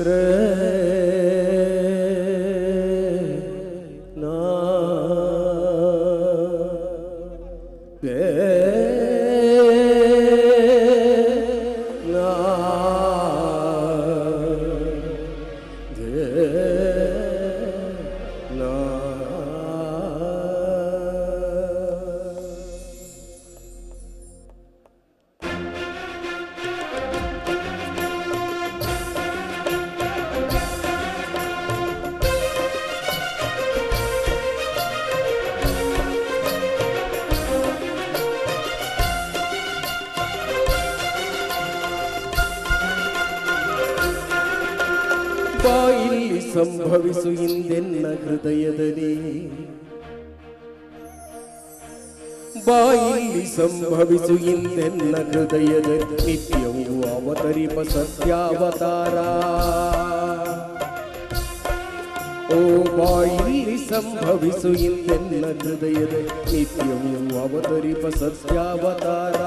ರೇ ನಾ ಗೆ ನಾ ಗೆ ನಾ. ಬಾಯಿಲ್ಲಿ ಸಂಭವಿಸು ಹಿಂದೆನ್ನ ಹೃದಯದಲ್ಲಿ, ಬಾಯಿಲ್ಲಿ ಸಂಭವಿಸು ಹಿಂದೆನ್ನ ಹೃದಯದಲ್ಲಿ, ನಿತ್ಯವೂ ಅವತರಿಪ ಸತ್ಯಾವತಾರ. ಓ ಬಾಯಿಲ್ಲಿ ಸಂಭವಿಸು ಹಿಂದೆನ್ನ ಹೃದಯದಲ್ಲಿ, ನಿತ್ಯವೂ ಅವತರಿಪ ಸತ್ಯಾವತಾರ.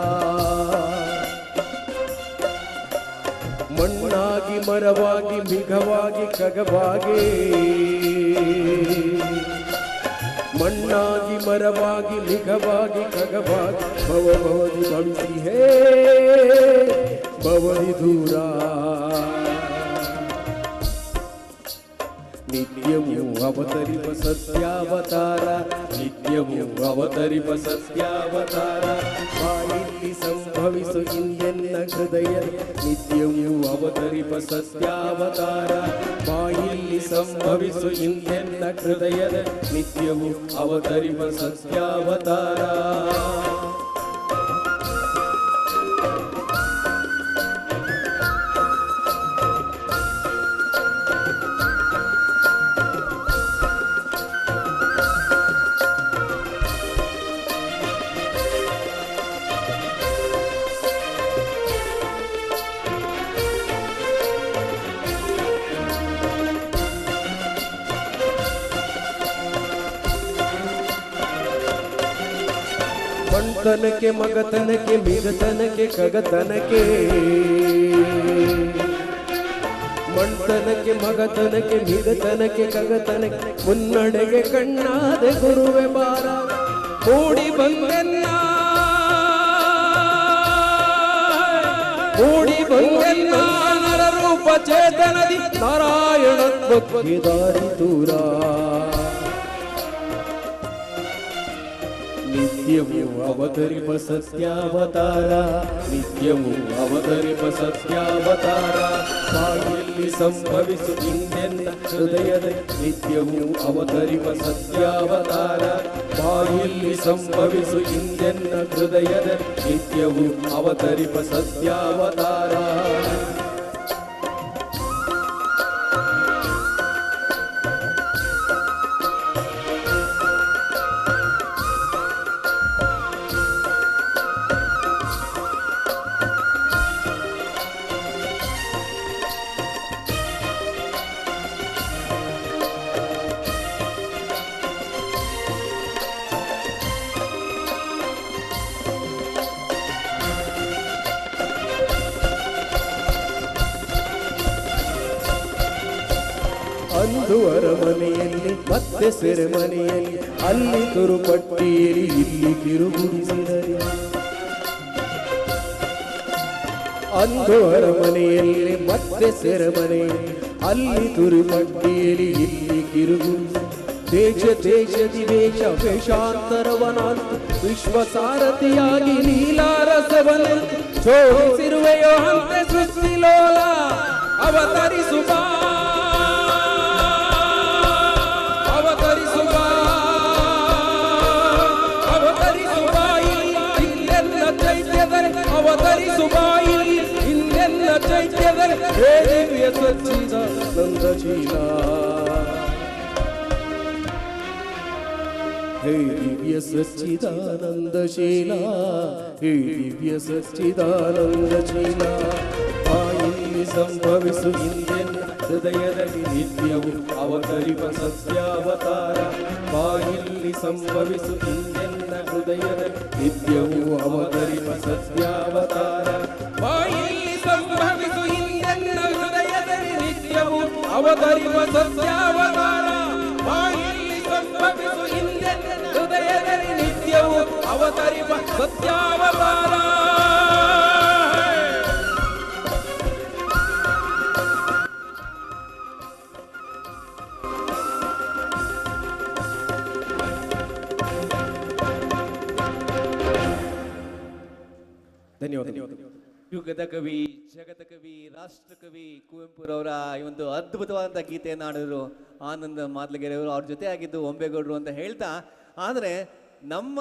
ಮಣ್ಣಾಗಿ ಮರವಾಗಿ ಮಿಘವಾಗಿ ಖಗವಾಗಿ, ಮಣ್ಣಾಗಿ ಮರವಾಗಿ ಮಿಘವಾಗಿ ಖಗವಾಗಿ, ಭವಭವದಿ ಭವಿಸಿ ಹೇ ಭವದಿ ದೂರ. ನಿತ್ಯವೂ ಅವತರಿಪ ಸತ್ಯಾವತಾರ, ನಿತ್ಯವೂ ಅವತರಿಪ ಸತ್ಯಾವತಾರ. ಬಾಯಿಲ್ಲಿ ಸಂಭವಿಸು ಹಿಂದೆನ್ನ ಹೃದಯ, ನಿತ್ಯವೂ ಅವತರಿಪ ಸತ್ಯಾವತಾರ. ಬಾಯಿಲ್ಲಿ ಸಂಭವಿಸು ಹಿಂದೆನ್ನ ಹೃದಯದ, ನಿತ್ಯವೂ ಅವತರಿಪ ಸತ್ಯಾವತಾರ. ಮಣ್ತನಕ್ಕೆ ಮಗತನಕ್ಕೆ ಮಿಗತನಕ್ಕೆ ಖಗತನಕ್ಕೆ, ಮಣ್ತನಕ್ಕೆ ಮಗತನಕ್ಕೆ ಮಿಗತನಕ್ಕೆ ಖಗತನಕ್ಕೆ, ಮುನ್ನಡೆಗೆ ಕಣ್ಣಾದ ಗುರುವೆ ಬಾರ. ಮೂಡಿ ಬಂದೆನ್ನ ಮೂಡಿ ಬಂದೆನ್ನ ನರರೂಪ ಚೇತನದಿ, ನಾರಾಯಣ ಭಕ್ತಿ ದಾರಿ ದೂರ. ನಿತ್ಯವೂ ಅವತರಿಪ ಸತ್ಯಾವತಾರ, ನಿತ್ಯವೂ ಅವತರಿಪ ಸತ್ಯಾವತಾರ. ಬಾಯಿಲ್ಲಿ ಸಂಭವಿಸು ಹಿಂದೆನ್ನ ಹೃದಯದ, ನಿತ್ಯವೂ ಅವತರಿಪ ಸತ್ಯಾವತಾರ. ಬಾಯಿಲ್ಲಿ ಸಂಭವಿಸು ಹಿಂದೆನ್ನ ಹೃದಯದ, ನಿತ್ಯವೂ ಅವತರಿಪ ಸತ್ಯಾವತಾರ. ಅಂದು ಅರಮನೆಯಲ್ಲಿ ಮತ್ತೆ ಸೆರೆಮನೆಯಲ್ಲಿ, ಅಲ್ಲಿ ತುರುಪಟ್ಟಿಯಲ್ಲಿ ಇಲ್ಲಿ ಕಿರುಗುಡಿಸಿದರೆ. ಅಂದು ಅರಮನೆಯಲ್ಲಿ ಮತ್ತೆ ಸೆರೆಮನೆಯಲ್ಲಿ, ಅಲ್ಲಿ ತುರುಪಟ್ಟಿಯಲ್ಲಿ ಇಲ್ಲಿ ಕಿರುಗುಡಿಸಿ. ದೇಶ ದೇಶದಿ ವೇಷ ವೇಷಾಂತರವನಾಂತ, ವಿಶ್ವಸಾರಥಿಯಾಗಿ ನೀಲಾರಸವನ್ನು ಜೋಡಿಸಿರುವೆಯೋ ಅಂತೆ ಸೃಷ್ಟಿಲೋಲ ಅವತರಿಸುವ. ಅವತರಿಸುವಾಯಿಲ್ ಹಿಂದೆನ್ನ ಚೈತ್ಯದಲ್ಲಿ, ಹೇ ದಿವ್ಯ ಸಚ್ಚಿದಾನಂದಶೀಲ, ಹೇ ದಿವ್ಯ ಸಚ್ಚಿದಾನಂದಶೀಲ, ಹೇ ದಿವ್ಯ ಸಚ್ಚಿದಾನಂದಶೀಲ. ಬಾಯಿಲ್ಲಿ ಸಂಭವಿಸು ಹಿಂದೆನ್ನ ಹೃದಯದಲ್ಲಿ, ನಿತ್ಯವೂ ಅವತರಿಪ ಸತ್ಯಾವತಾರ. ಬಾಯಿಲ್ಲಿ ಸಂಭವಿಸು ಹಿಂದೆನ್ನ ಹೃದಯದಲ್ಲಿ, ನಿತ್ಯವೂ ಅವತರಿಪ ಸತ್ಯಾವತಾರ. ಬಾಯಿಲ್ಲಿ ಸಂಭವಿಸು ಹಿಂದೆನ್ನ ಹೃದಯದಲ್ಲಿ, ನಿತ್ಯವೂ ಅವತರಿವ ಸತ್ಯಾವತಾರ ಬಾಯಿಯಲ್ಲಿ ಸಂಭವಿಸು ಹಿಂದೆ ಹೃದಯದಲ್ಲಿ ನಿತ್ಯವು ಅವತರಿವ ಸತ್ಯಾವತಾರ. ಧನ್ಯವಾದ. ಯುಗದ ಕವಿ, ಜಗತ ಕವಿ, ರಾಷ್ಟ್ರ ಕವಿ ಕುವೆಂಪುರವರ ಈ ಒಂದು ಅದ್ಭುತವಾದಂಥ ಗೀತೆಯನ್ನು ಹಾಡಿದ್ರು ಆನಂದ ಮಾದ್ಲಗೆರೆ ಅವರು. ಅವ್ರ ಜೊತೆ ಆಗಿದ್ದು ಒಂಬೇಗೌಡರು ಅಂತ ಹೇಳ್ತಾ, ಆದರೆ ನಮ್ಮ